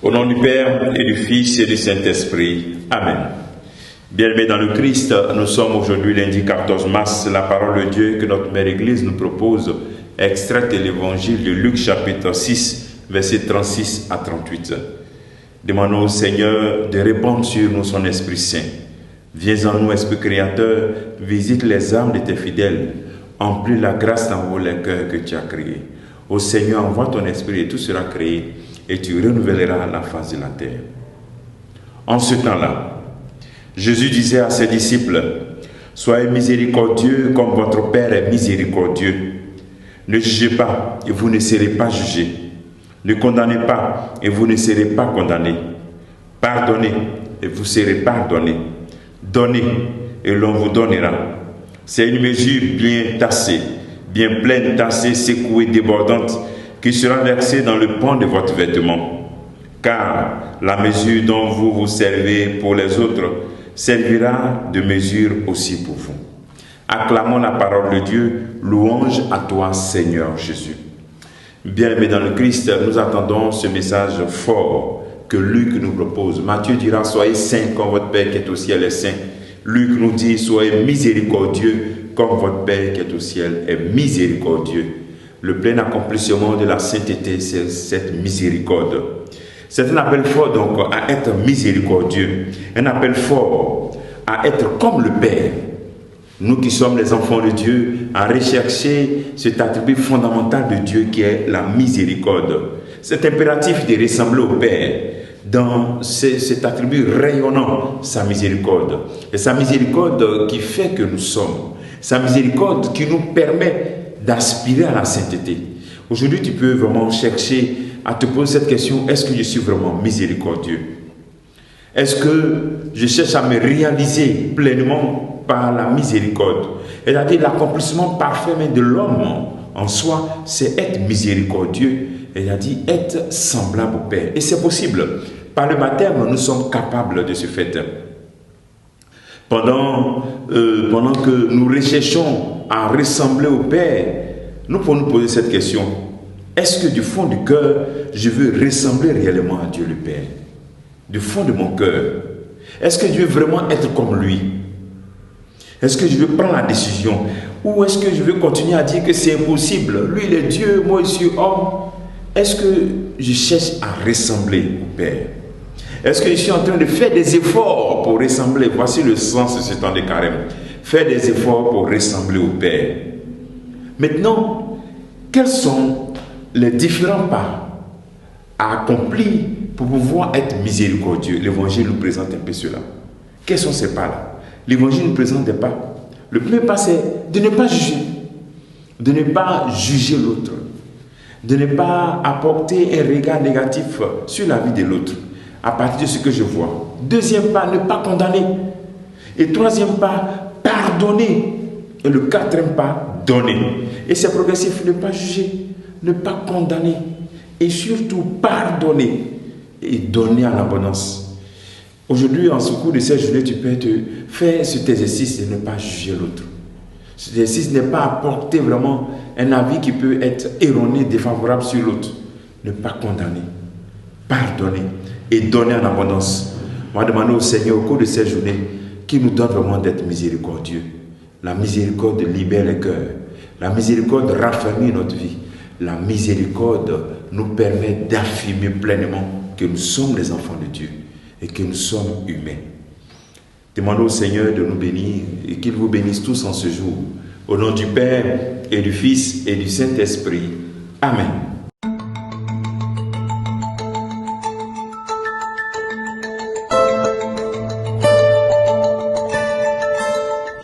Au nom du Père et du Fils et du Saint-Esprit. Amen. Bien-aimés dans le Christ, nous sommes aujourd'hui lundi 14 mars. La parole de Dieu que notre Mère Église nous propose est extraite de l'évangile de Luc chapitre 6, versets 36 à 38. Demandons au Seigneur de répandre sur nous son Esprit Saint. Viens en nous, Esprit Créateur, visite les âmes de tes fidèles, emplis la grâce dans les cœurs que tu as créés. Ô Seigneur, envoie ton Esprit et tout sera créé, et tu renouvelleras la face de la terre. En ce temps-là, Jésus disait à ses disciples, « Soyez miséricordieux comme votre Père est miséricordieux. Ne jugez pas et vous ne serez pas jugés. Ne condamnez pas et vous ne serez pas condamnés. Pardonnez et vous serez pardonnés. Donnez et l'on vous donnera. C'est une mesure bien tassée, bien pleine, tassée, secouée, débordante, qui sera versée dans le pan de votre vêtement. Car la mesure dont vous vous servez pour les autres servira de mesure aussi pour vous. » Acclamons la parole de Dieu, louange à toi, Seigneur Jésus. Bien-aimés dans le Christ, nous attendons ce message fort que Luc nous propose. Matthieu dira, soyez saints comme votre Père qui est au ciel est saint. Luc nous dit, soyez miséricordieux comme votre Père qui est au ciel est miséricordieux. Le plein accomplissement de la sainteté, c'est cette miséricorde. C'est un appel fort donc à être miséricordieux, un appel fort à être comme le Père. Nous qui sommes les enfants de Dieu, à rechercher cet attribut fondamental de Dieu qui est la miséricorde. Cet impératif de ressembler au Père dans cet attribut rayonnant, sa miséricorde. Et sa miséricorde qui fait que nous sommes. Sa miséricorde qui nous permet d'aspirer à la sainteté. Aujourd'hui, tu peux vraiment chercher à te poser cette question, est-ce que je suis vraiment miséricordieux? Est-ce que je cherche à me réaliser pleinement par la miséricorde? C'est-à-dire l'accomplissement parfait même de l'homme en soi, c'est être miséricordieux, c'est-à-dire être semblable au Père. Et c'est possible. Par le baptême, nous sommes capables de ce fait. Pendant que nous recherchons à ressembler au Père, nous pouvons nous poser cette question. Est-ce que du fond du cœur, je veux ressembler réellement à Dieu le Père? Du fond de mon cœur. Est-ce que je veux vraiment être comme lui? Est-ce que je veux prendre la décision? Ou est-ce que je veux continuer à dire que c'est impossible? Lui, il est Dieu, moi, je suis homme. Est-ce que je cherche à ressembler au Père? Est-ce que je suis en train de faire des efforts pour ressembler? Voici le sens de ce temps de carême. Faire des efforts pour ressembler au Père. Maintenant, quels sont les différents pas à accomplir pour pouvoir être miséricordieux? L'Évangile nous présente un peu cela. Quels sont ces pas-là? L'Évangile nous présente des pas. Le premier pas, c'est de ne pas juger. De ne pas juger l'autre. De ne pas apporter un regard négatif sur la vie de l'autre à partir de ce que je vois. Deuxième pas, ne pas condamner. Et troisième pas, pardonner. Et le quatrième pas, donner. Et c'est progressif, ne pas juger, ne pas condamner. Et surtout, pardonner. Et donner en abondance. Aujourd'hui, en ce cours de cette journée, tu peux faire cet exercice de ne pas juger l'autre. Cet exercice n'est pas apporter vraiment un avis qui peut être erroné, défavorable sur l'autre. Ne pas condamner, pardonner et donner en abondance. On va demander au Seigneur au cours de cette journée qu'il nous donne vraiment d'être miséricordieux. La miséricorde libère les cœurs. La miséricorde raffermit notre vie. La miséricorde nous permet d'affirmer pleinement que nous sommes les enfants de Dieu et que nous sommes humains. Demandons au Seigneur de nous bénir et qu'il vous bénisse tous en ce jour. Au nom du Père et du Fils et du Saint-Esprit. Amen.